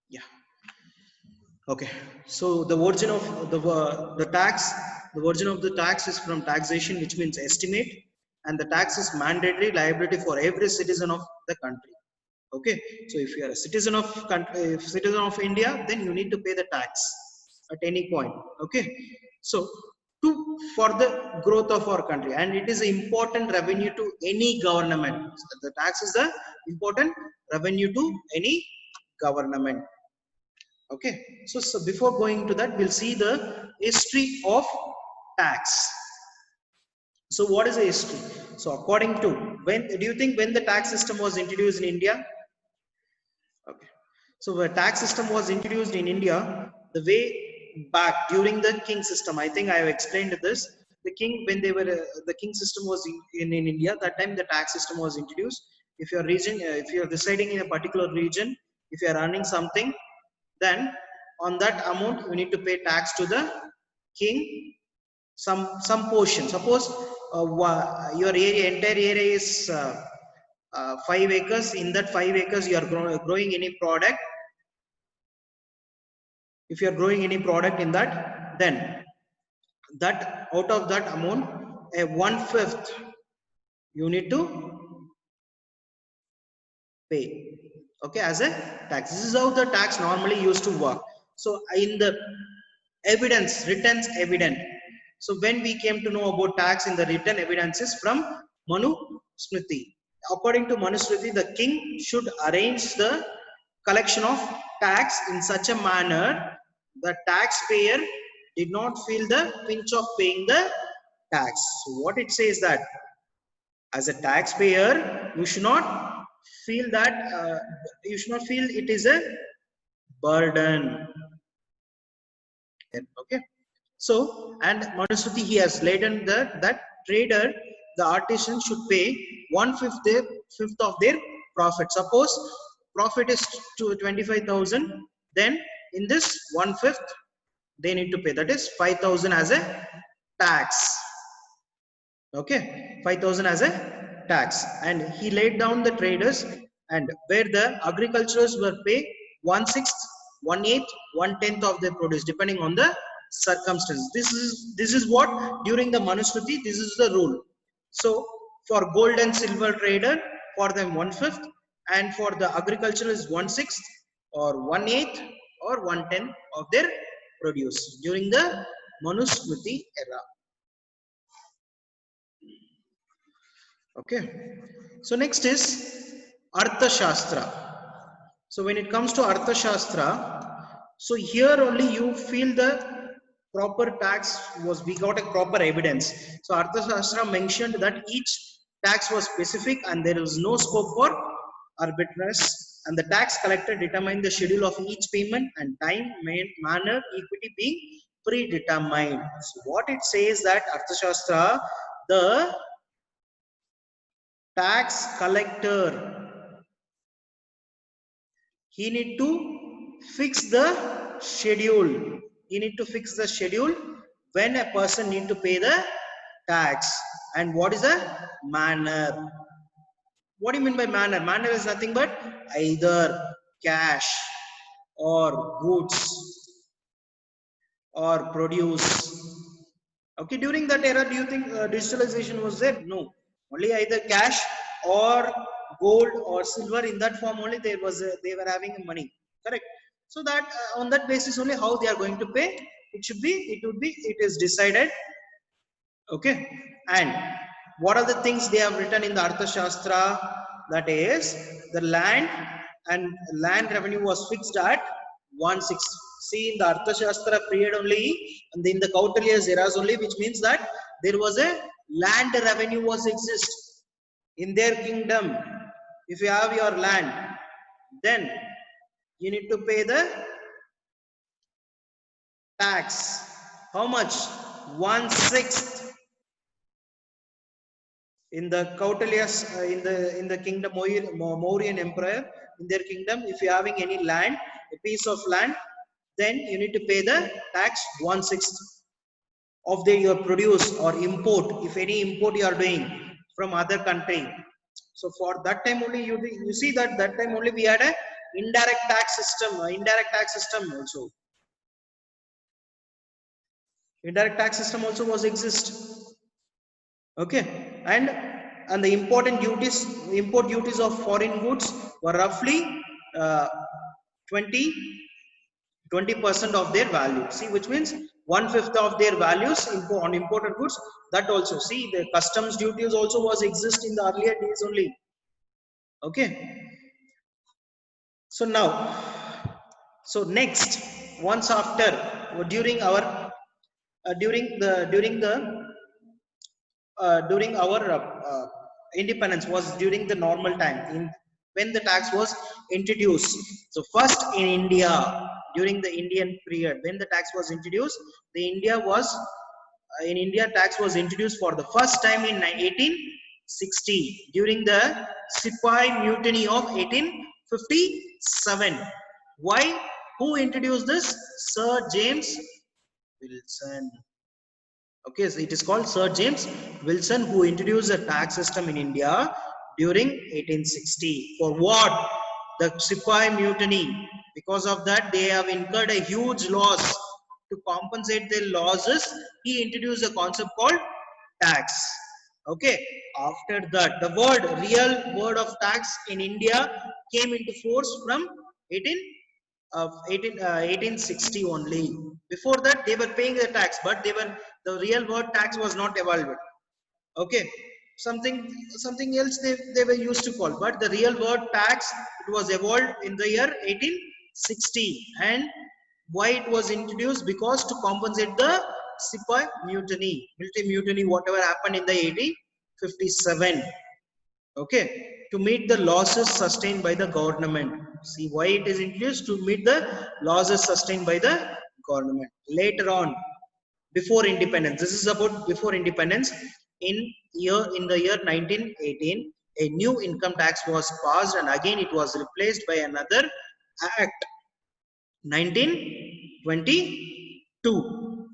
Yeah. Okay. So the origin of the tax, the origin of the tax is from taxation, which means estimate, and the tax is mandatory liability for every citizen of the country. Okay. So if you are a citizen of country, citizen of India, then you need to pay the tax at any point. Okay. So to for the growth of our country, and it is important revenue to any government. So the tax is the important revenue to any government. Okay. So before going to that, we'll see the history of tax. So what is the history? So according to, when do you think when the tax system was introduced in India? Okay. So the tax system was introduced in India the way back during the king system. I think I have explained this. The king, when they were the king system was in India, that time the tax system was introduced. If you are if you are residing in a particular region, if you are earning something, then on that amount you need to pay tax to the king, some portion. Suppose your area, entire area is 5 acres. In that 5 acres you are growing any product. If you are growing any product in that, then that out of that amount, a 1/5 you need to pay, okay, as a tax. This is how the tax normally used to work. So in the evidence, written evidence, so when we came to know about tax in the written evidences from Manu Smriti, according to Manu Smriti, the king should arrange the collection of tax in such a manner the taxpayer did not feel the pinch of paying the tax. So what it says that as a taxpayer, you should not feel that you should not feel it is a burden. Okay. So, and Manusruti, he has laid on that trader, the artisan should pay 1/5 of their profit. Suppose profit is to 25,000, then in this 1/5 they need to pay, that is 5,000 as a tax. Okay, 5,000 as a tax. And he laid down the traders, and where the agriculturers were pay 1/6, 1/8, 1/10 of their produce depending on the circumstance. This is what during the Manusmriti, this is the rule. So for gold and silver trader, for them 1/5, and for the agriculture is 1/6 or 1/8 or 1/10 of their produce during the Manusmriti era. Okay. So next is Artha Shastra. So when it comes to Artha Shastra, so here only you feel the proper tax was, we got a proper evidence. So Artha Shastra mentioned that each tax was specific and there is no scope for arbitrariness, and the tax collector determined the schedule of each payment and time, manner, equity being predetermined. So what it says that Artha Shastra, the tax collector, he need to fix the schedule. He need to fix the schedule when a person need to pay the tax, and what is the manner. What do you mean by manner? Manner is nothing but either cash or goods or produce. Okay, during that era, do you think digitalization was there? No, only either cash or gold or silver. In that form only there was they were having money, correct? So that on that basis only how they are going to pay, it is decided. Okay. And what are the things they have written in the Arthashastra? That is, the land and land revenue was fixed at 1/6. See, in the Arthashastra period only, and in the Kautilya's eras only, which means that there was a land revenue was exist in their kingdom. If you have your land, then you need to pay the tax. How much? 1/6. In the Kautilya's, in the kingdom Mauryan Empire, in their kingdom, if you are having any land, a piece of land, then you need to pay the tax 1/6 of your produce or import, if any import you are doing from other country. So for that time only, you see that time only we had a indirect tax system, also. Indirect tax system also was exist. Okay, and the import duties of foreign goods were roughly uh, 20 20% of their value. See, which means 1/5 of their values on imported goods. That also, see, the customs duties also was exist in the earlier days only. Okay, so now, so next, once after, during our during our independence was during the normal time in when the tax was introduced. So first in India, during the Indian period, when the tax was introduced, the India was in India tax was introduced for the first time in 1860 during the Sepoy Mutiny of 1857. Why? Who introduced this? Sir James Wilson. Okay, so it is called Sir James Wilson, who introduced the tax system in India during 1860. For what? The Sepoy Mutiny. Because of that, they have incurred a huge loss. To compensate their losses, he introduced a concept called tax. Okay, after that, the real word of tax in India came into force from 1860 only. Before that, they were paying the tax, but the real word tax was not evolved. Okay, something else they were used to call, but the real word tax, it was evolved in the year 1860. And why it was introduced? Because to compensate the Sepoy Mutiny, military mutiny, whatever happened in the 1857. Okay, to meet the losses sustained by the government. See why it is introduced? To meet the losses sustained by the government. Later on, before independence, this is about before independence, in the year 1918, a new income tax was passed, and again it was replaced by another act, 1922.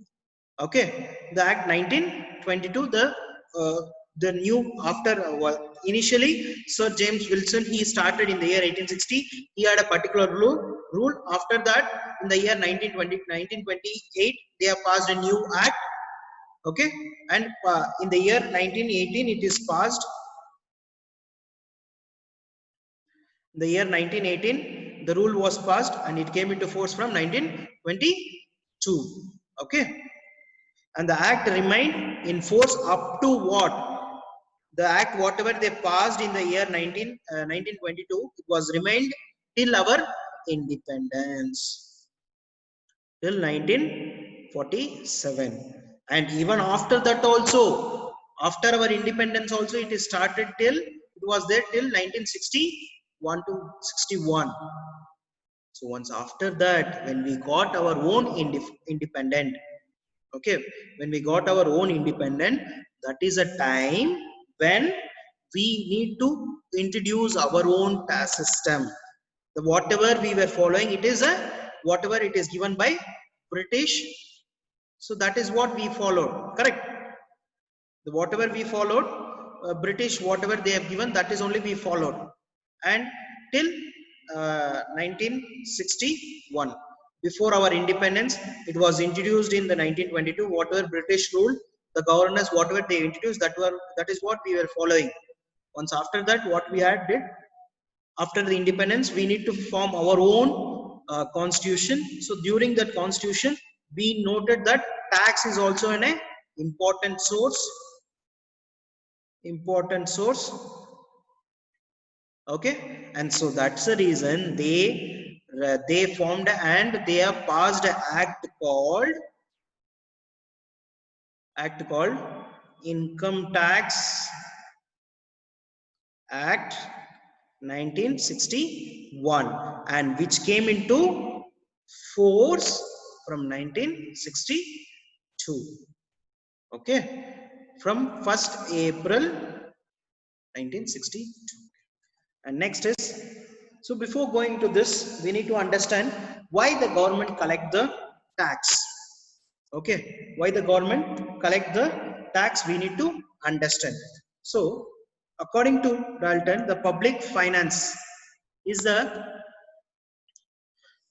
Okay, the act 1922, the new, after initially Sir James Wilson, he started in the year 1860. He had a particular rule. After that, in the year 1928, they have passed a new act. Okay, and in the year 1918 it is passed. In the year 1918, the rule was passed and it came into force from 1922. Okay, and the act remained in force up to what? The act, whatever they passed in the year 1922, it was remained till our independence, till 1947. And even after that also, after our independence also, it is started till, it was there till 1961 to 61. So once after that, when we got our own independent, okay, when we got our own independent, that is a time when we need to introduce our own tax system. The whatever we were following, it is a whatever it is given by British, so that is what we followed, correct? The whatever we followed, British, whatever they have given, that is only we followed. And till 1961, before our independence, it was introduced in the 1922. Whatever British rule, the governors, whatever they introduced, that is what we were following. Once after that, what we had did, after the independence, we need to form our own constitution. So during that constitution, we noted that tax is also an important source. Okay, and so that's the reason they formed and they have passed an act called Income Tax Act 1961, and which came into force from 1962. Okay, from 1st April 1962. And next is, so before going to this, we need to understand why the government collect the tax. Okay, why the government collect the tax, we need to understand. So according to Dalton, the public finance is the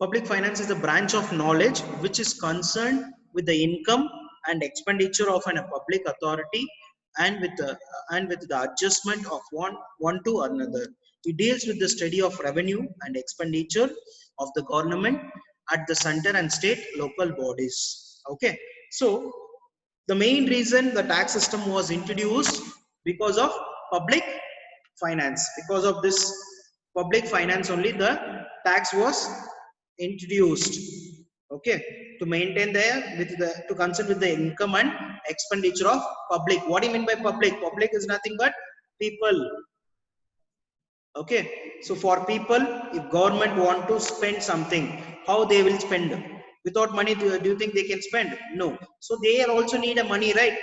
Public finance is a branch of knowledge which is concerned with the income and expenditure of a public authority and with the adjustment of one to another. It deals with the study of revenue and expenditure of the government at the center and state local bodies. Okay, so the main reason the tax system was introduced because of public finance. Because of this public finance only the tax was introduced. Okay, to maintain the to concern with the income and expenditure of public. What do you mean by public? Public is nothing but people. Okay, so for people, if government want to spend something, how they will spend? Without money, do you think they can spend? No. So they also need a money, right?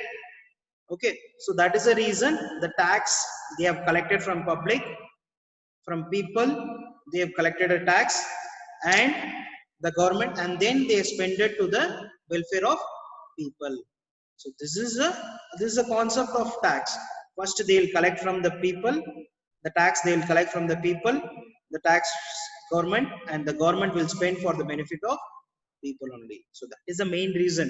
Okay, so that is the reason the tax they have collected from public, from people. They have collected a tax and the government, and then they spend it to the welfare of people. So this is a concept of tax. First they will collect from the people, the tax they will collect from the people, the tax government, and the government will spend for the benefit of people only. So that is the main reason,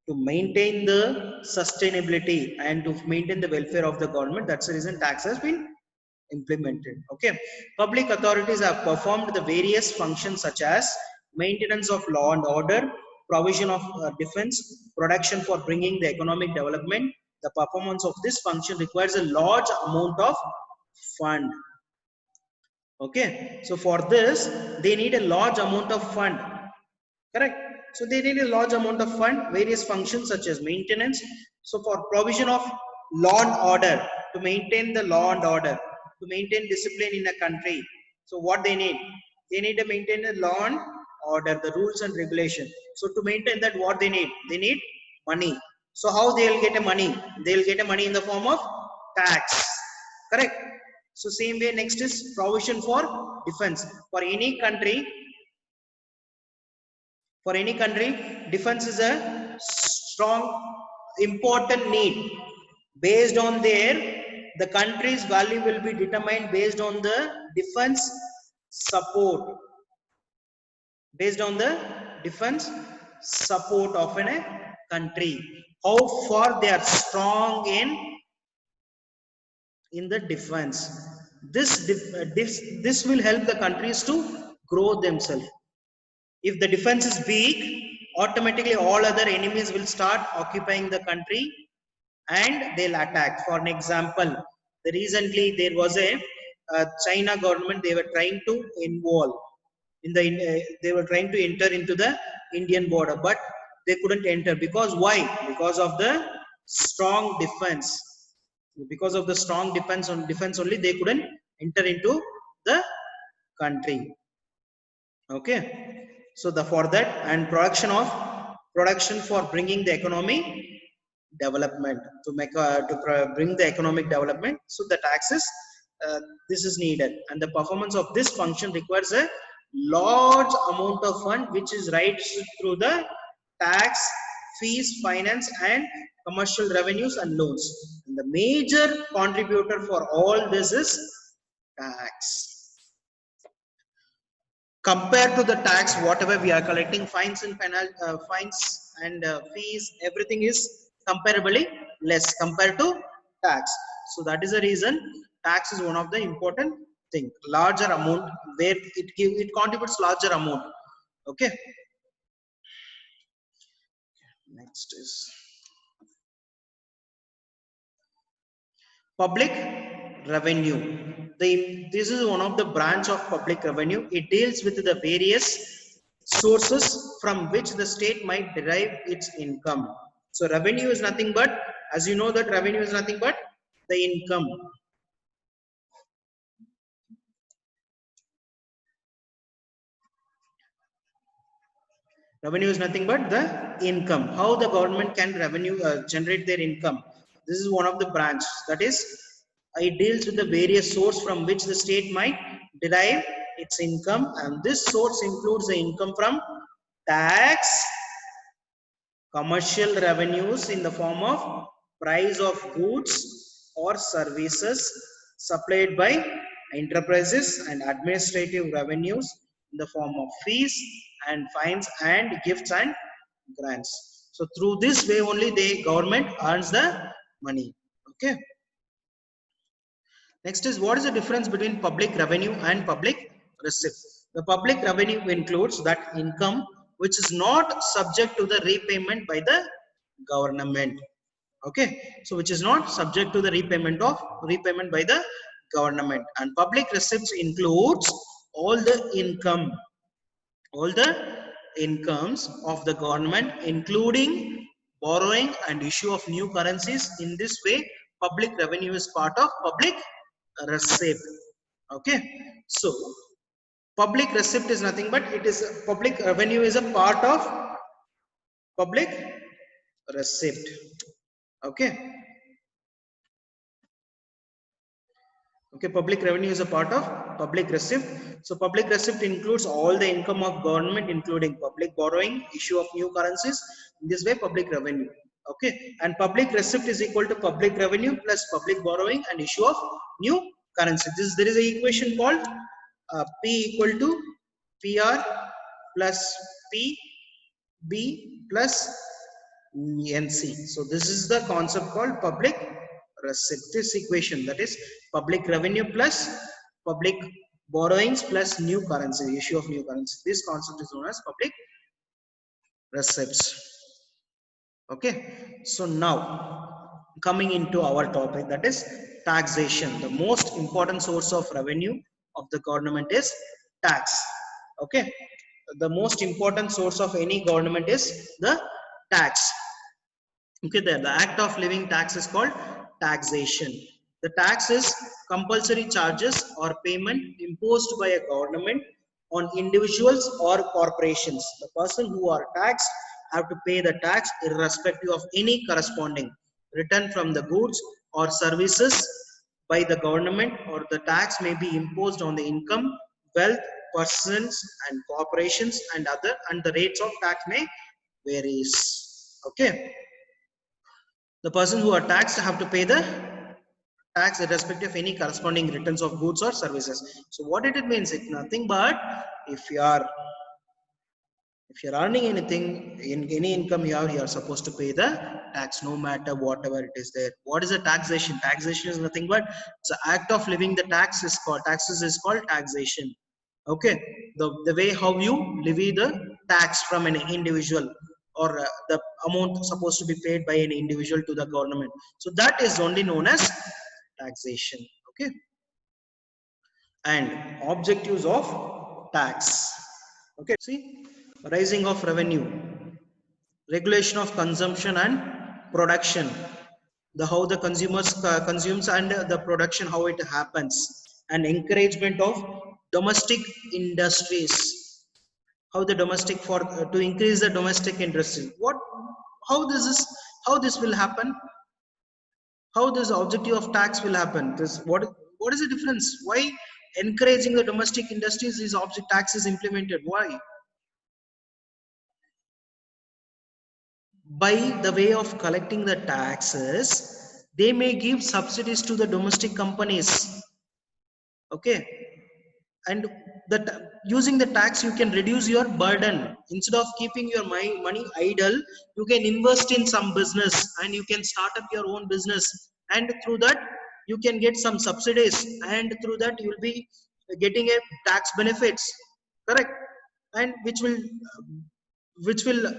to maintain the sustainability and to maintain the welfare of the government. That's the reason tax has been implemented. Okay, public authorities have performed the various functions such as maintenance of law and order, provision of defense, production for bringing the economic development. The performance of this function requires a large amount of fund. Okay, so for this they need a large amount of fund. Correct. So they need a large amount of fund, various functions such as maintenance. So for provision of law and order, to maintain the law and order, to maintain discipline in a country. So what they need? They need to maintain the law and order, the rules and regulation. So to maintain that, what they need? They need money. So how they will get a money? They will get a money in the form of tax. Correct. So same way, next is provision for defense. For any country, defense is a strong, important need. Based on the country's value will be determined based on the defense support. Based on the defense support of a country, how far they are strong in the defense. This will help the countries to grow themselves. If the defense is weak, automatically all other enemies will start occupying the country and they'll attack. For an example, recently there was a China government, they were trying to involve in the they were trying to enter into the Indian border, but they couldn't enter. Because why? Because of the strong defense. Because of the strong defense only they couldn't enter into the country. Okay, so for that, and production for bringing the economy development, to bring the economic development. So the taxes, this is needed, and the performance of this function requires a large amount of fund which is raised through the tax, fees, finance and commercial revenues and loans. And the major contributor for all this is tax. Compared to the tax, whatever we are collecting, fines and fees, everything is comparably less compared to tax. So that is the reason tax is one of the important thing. Larger amount, where it contributes larger amount. Okay. Next is public revenue. This is one of the branch of public revenue. It deals with the various sources from which the state might derive its income. So revenue is nothing but, as you know, that revenue is nothing but the income. Revenue is nothing but the income. How the government can generate their income? This is one of the branch. That is, it deals with the various source from which the state might derive its income, and this source includes the income from tax, commercial revenues in the form of price of goods or services supplied by enterprises, and administrative revenues in the form of fees and fines and gifts and grants. So through this way only the government earns the money. Okay. Next is, what is the difference between public revenue and public receipt? The public revenue includes that income which is not subject to the repayment by the government. Okay, so which is not subject to the repayment by the government. And public receipts includes all the incomes of the government, including borrowing and issue of new currencies. In this way, public revenue is part of public receipt. Okay, so public receipt is nothing but it is public revenue is a part of public receipt. Okay. Okay, public revenue is a part of public receipt. So public receipt includes all the income of government, including public borrowing, issue of new currencies. In this way, public revenue. Okay, and public receipt is equal to public revenue plus public borrowing and issue of new currency. There is an equation called P equal to PR plus PB plus NC. So this is the concept called public receipt. This equation, that is public revenue plus public borrowings plus new currency, issue of new currency. This concept is known as public receipts. Okay, so now coming into our topic, that is taxation. The most important source of revenue of the government is tax. Okay, the most important source of any government is the tax. Okay, the act of levying tax is called taxation. The tax is compulsory charges or payment imposed by a government on individuals or corporations. The person who are taxed have to pay the tax irrespective of any corresponding return from the goods or services by the government, or the tax may be imposed on the income, wealth, persons and corporations and the rates of tax may varies. Okay. The person who are taxed have to pay the tax irrespective of any corresponding returns of goods or services. So what it means? It's nothing but if you are earning anything, in any income you are supposed to pay the tax, no matter whatever it is there. What is a taxation? Taxation is nothing but it's an act of levying the taxes is called taxation. Okay, the way how you levy the tax from an individual, or the amount supposed to be paid by an individual to the government. So that is only known as taxation. Okay, and objectives of tax. Okay, see, rising of revenue, regulation of consumption and production, how the consumers consumes and the production, how it happens, and encouragement of domestic industries, how the domestic to increase the domestic industry. How this will happen? How this objective of tax will happen? What is the difference? Why encouraging the domestic industries is object tax is implemented? Why? By the way of collecting the taxes, they may give subsidies to the domestic companies. Okay, and that using the tax you can reduce your burden. Instead of keeping your money idle, you can invest in some business and you can start up your own business, and through that you can get some subsidies, and through that you will be getting a tax benefits, correct? And which will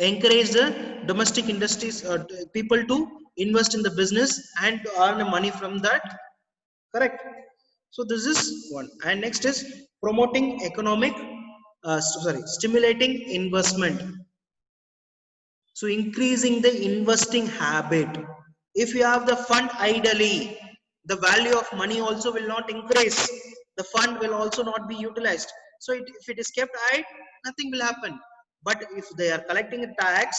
encourage the domestic industries people to invest in the business and to earn money from that, correct? So this is one. And next is promoting economic stimulating investment, so increasing the investing habit. If you have the fund idly, the value of money also will not increase, the fund will also not be utilized. So if it is kept idle, nothing will happen. But if they are collecting a tax,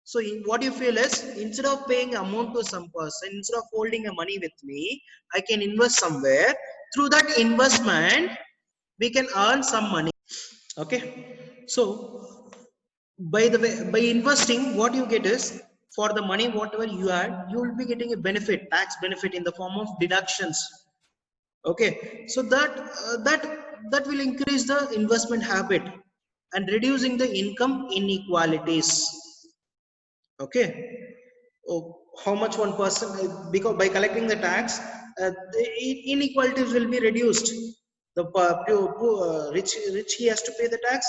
so what you feel is, instead of paying amount to some person, instead of holding a money with me, I can invest somewhere. Through that investment, we can earn some money. Okay. So by investing, what you get is, for the money whatever you add, you will be getting a benefit, tax benefit, in the form of deductions. Okay, so that will increase the investment habit and reducing the income inequalities. Okay, oh, how much one person, because by collecting the tax, the inequalities will be reduced. The rich he has to pay the tax,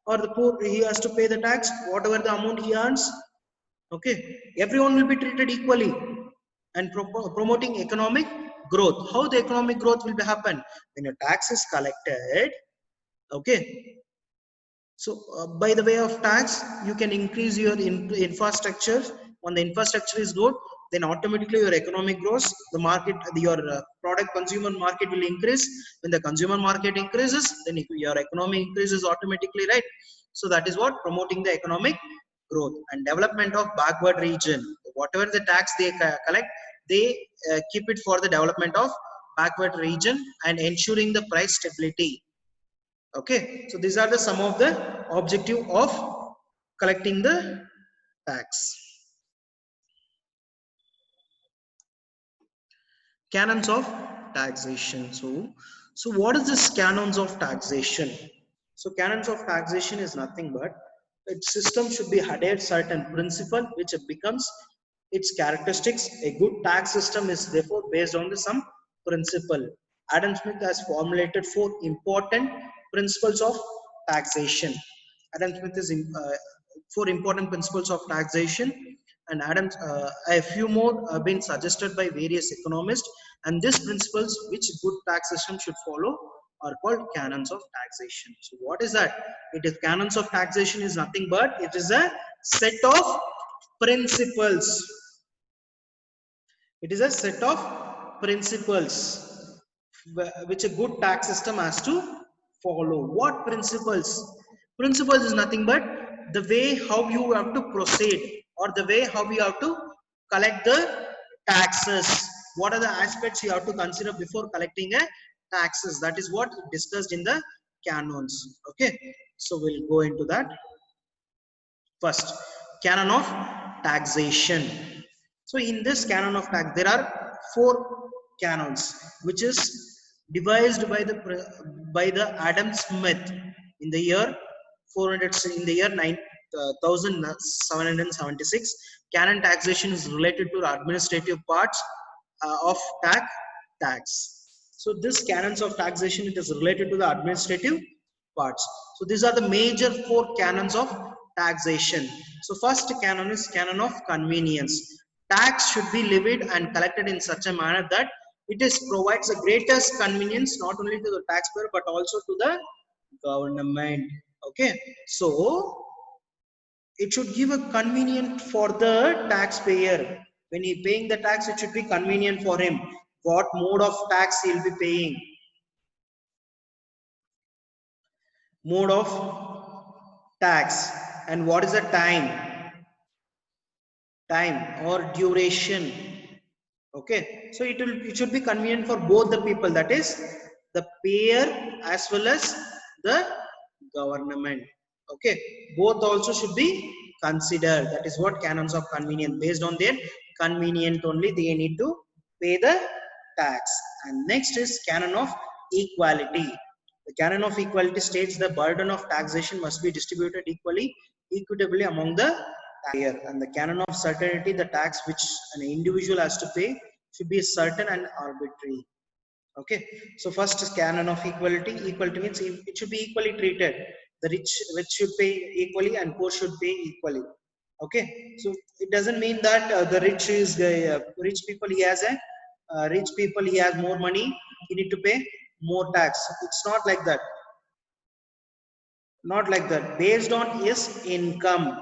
or the poor he has to pay the tax whatever the amount he earns. Okay, everyone will be treated equally and promoting economic growth. How the economic growth will be happen? When your tax is collected, okay, so by the way of tax you can increase your infrastructure. When the infrastructure is good, then automatically your economic grows, the market, your product consumer market will increase. When the consumer market increases, then your economy increases automatically, right? So that is what promoting the economic growth and development of backward region. Whatever the tax they collect, they keep it for the development of backward region and ensuring the price stability. Okay, so these are the some of the objective of collecting the tax. Canons of taxation. So what is this canons of taxation? So canons of taxation is nothing but its system should be adhered certain principle which becomes its characteristics. A good tax system is therefore based on the some principle. Adam Smith has formulated four important principles of taxation. Adam Smith is four important principles of taxation, and a few more have been suggested by various economists. And these principles, which good tax system should follow, are called canons of taxation. So, what is that? It is canons of taxation is nothing but it is a set of principles. It is a set of principles which a good tax system has to follow. What principles? Principles is nothing but the way how you have to proceed, or the way how you have to collect the taxes. What are the aspects you have to consider before collecting a taxes? That is what discussed in the canons. Okay, so we'll go into that. First, canon of taxation. So in this canon of tax, there are four canons, which is devised by the Adam Smith in the year 400, in the year 1776. Canon taxation is related to the administrative parts of tax. So this canons of taxation, it is related to the administrative parts. So these are the major four canons of taxation. So first canon is canon of convenience. Tax should be levied and collected in such a manner that it is provides the greatest convenience not only to the taxpayer but also to the government. Okay, so it should give a convenient for the taxpayer. When he paying the tax, it should be convenient for him. What mode of tax he will be paying? Mode of tax, and what is the time or duration. Okay, so it should be convenient for both the people, that is the payer as well as the government. Okay, both also should be considered. That is what canons of convenience, based on their convenient only they need to pay the tax. And next is canon of equality. The canon of equality states the burden of taxation must be distributed equitably among the taxpayer. And the canon of certainty, the tax which an individual has to pay should be certain and arbitrary. Okay, so first is canon of equality. Equality means it should be equally treated. The rich should pay equally and poor should pay equally. Okay, so it doesn't mean that the rich is rich people, he has a rich people, he has more money, he need to pay more tax. It's not like that. Not like that. Based on his income,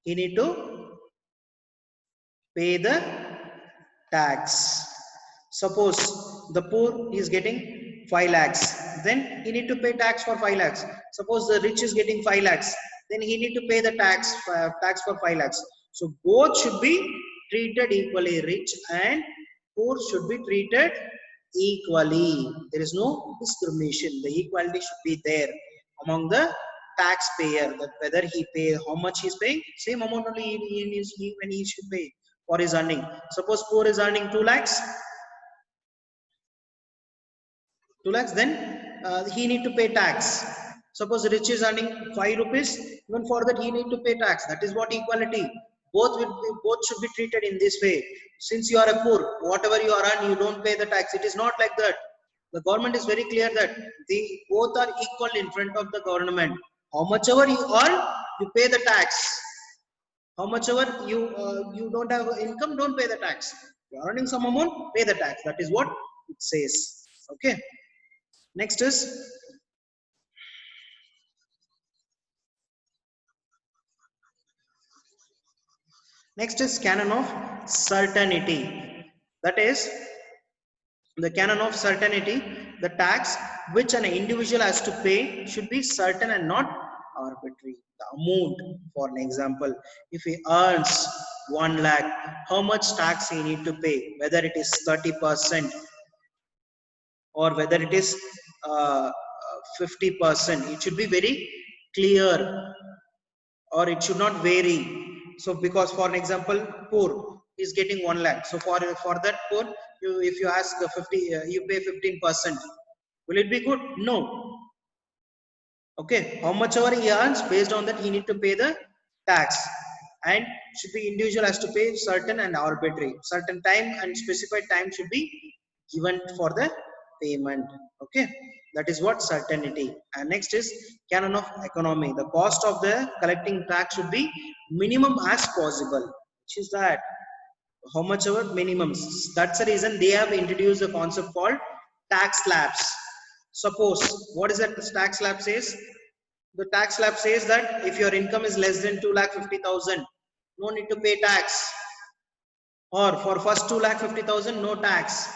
he need to pay the tax. Suppose the poor is getting 5 lakhs, then he need to pay tax for 5 lakhs. Suppose the rich is getting 5 lakhs, then he need to pay the tax for 5 lakhs. So both should be treated equally. Rich and poor should be treated equally. There is no discrimination. The equality should be there among the taxpayer, that whether he pay how much he is paying, same amount only when he should pay for his earning. Suppose poor is earning 2 lakhs, 2 lakhs, then he need to pay tax. Suppose rich is earning 5 rupees, even for that he need to pay tax. That is what equality. Both should be treated in this way. Since you are a poor, whatever you are earn, you don't pay the tax. It is not like that. The government is very clear that they both are equal in front of the government. How much ever you earn, you pay the tax. How much ever you don't have income, don't pay the tax. You are earning some amount, pay the tax. That is what it says. Okay. Next is canon of certainty. That is the canon of certainty. The tax which an individual has to pay should be certain and not arbitrary. The amount, for an example, if he earns 1 lakh, how much tax he need to pay, whether it is 30% or whether it is 50%. It should be very clear, or it should not vary. So because for an example, poor is getting 1 lakh. So for that poor, if you ask 50, you pay 15%. Will it be good? No. Okay. How much ever he earns, based on that he need to pay the tax, and should be individual has to pay certain and arbitrary. Certain time and specified time should be given for the payment. Okay. That is what certainty. And next is canon of economy. The cost of the collecting tax should be minimum as possible. Which is that how much ever minimums. That's the reason they have introduced a concept called tax slabs. Suppose what is that tax slab says? The tax slab says that if your income is less than 2,50,000, no need to pay tax. Or for first 2,50,000, no tax.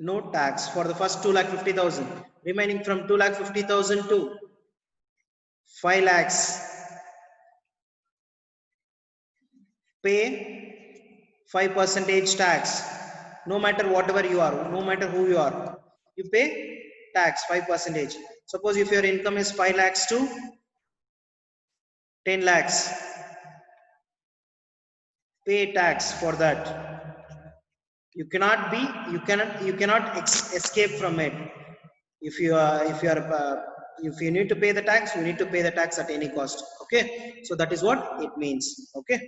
No tax for the first 2,50,000. Remaining from 2,50,000 to 5 lakhs, pay 5% tax. No matter whatever you are, no matter who you are, you pay tax 5%. Suppose if your income is 5 lakhs to 10 lakhs, pay tax for that. You cannot escape from it. If you need to pay the tax, you need to pay the tax at any cost. Okay, so that is what it means. Okay,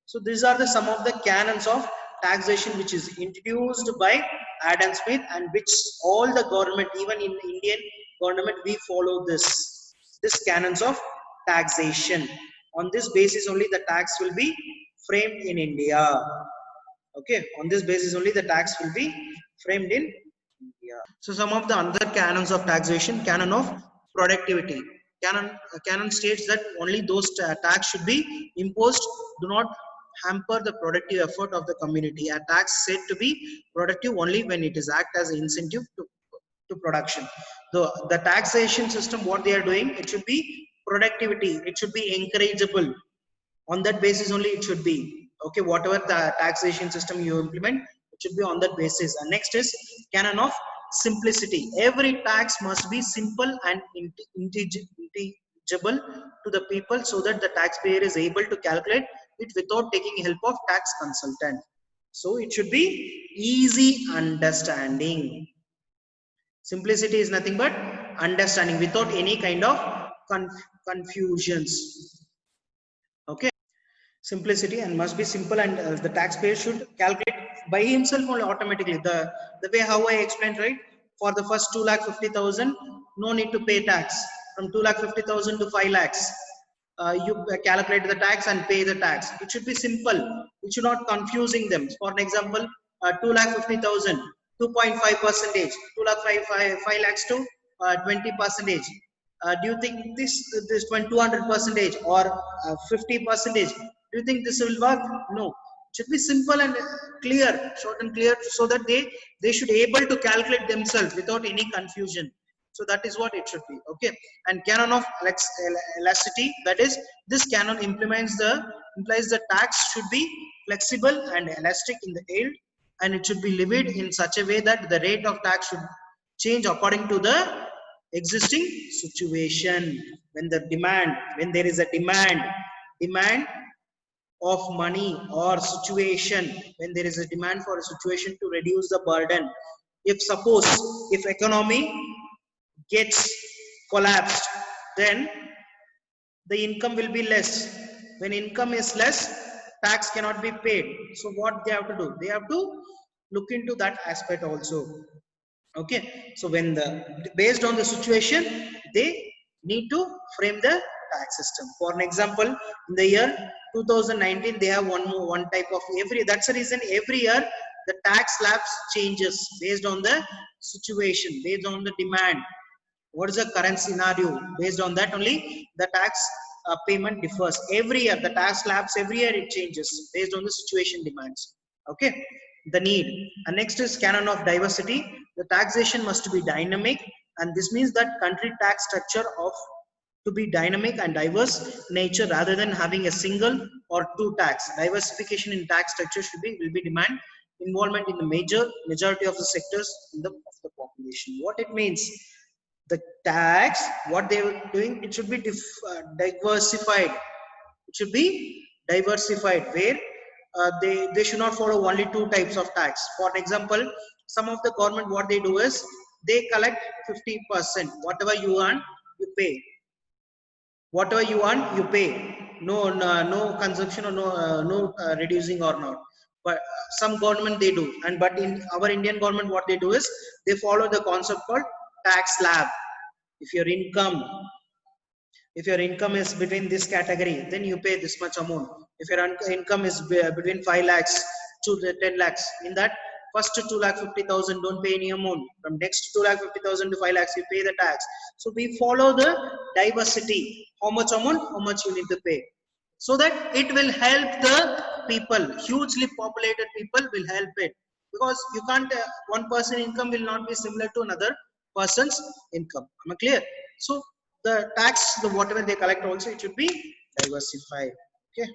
so these are the some of the canons of taxation which is introduced by Adam Smith, and which all the government, even in Indian government, we follow this canons of taxation. On this basis only the tax will be framed in India. Okay, on this basis only the tax will be framed in India. So some of the other canons of taxation: canon of productivity. Canon states that only those tax should be imposed do not hamper the productive effort of the community. A tax said to be productive only when it is act as an incentive to production. The taxation system, what they are doing, it should be productivity. It should be encourageable. On that basis only it should be. Okay, whatever the taxation system you implement, it should be on that basis. And next is canon of simplicity. Every tax must be simple and intelligible to the people, so that the taxpayer is able to calculate it without taking help of tax consultant. So it should be easy understanding. Simplicity is nothing but understanding without any kind of confusions. Okay, simplicity, and must be simple, and the taxpayer should calculate by himself only automatically. The way how I explained, right? For the first 2,50,000, no need to pay tax. From 2,50,000 to 5 lakhs, you calculate the tax and pay the tax. It should be simple. It should not confusing them. For an example, 2,50,000, 2.5%, 5 lakhs to 20%. Do you think this 200% or 50%? Do you think this will work? No. It should be simple and clear, short and clear, so that they should able to calculate themselves without any confusion. So that is what it should be. Okay. And canon of elasticity, that is, this canon implies the tax should be flexible and elastic in the yield, and it should be levied in such a way that the rate of tax should change according to the existing situation. When there is a demand of money or situation, when there is a demand for a situation to reduce the burden. If suppose if economy gets collapsed, then the income will be less. When income is less, tax cannot be paid. So what they have to do, they have to look into that aspect also. Okay, so when the based on the situation, they need to frame the tax system. For an example, in the year 2019, they have one type of every, that's the reason every year the tax slabs changes based on the situation, based on the demand, what is the current scenario. Based on that only the tax payment differs every year. The tax slabs every year it changes based on the situation demands. Okay, the need. And next is canon of diversity. The taxation must be dynamic, and this means that country tax structure of to be dynamic and diverse nature rather than having a single or two tax. Diversification in tax structure should be will be demand involvement in the majority of the sectors in the of the population. What it means, the tax what they were doing, it should be diversified. It should be diversified where they should not follow only two types of tax. For example, some of the government what they do is they collect 50%. Whatever you earn, you pay. Whatever you earn, you pay. No consumption or no reducing or not. But some government they do. And but in our Indian government what they do is they follow the concept called tax slab. if your income if your income is between this category, then you pay this much amount. If your income is between 5 lakhs to the 10 lakhs, in that first 2,50,000 don't pay any amount. From next 2,50,000 to 5 lakhs, you pay the tax. So we follow the diversity. How much amount, how much you need to pay. So that it will help the people, hugely populated people will help it. Because you can't, one person income will not be similar to another person's income. Am I clear? So the tax, the whatever they collect also, it should be diversified. Okay.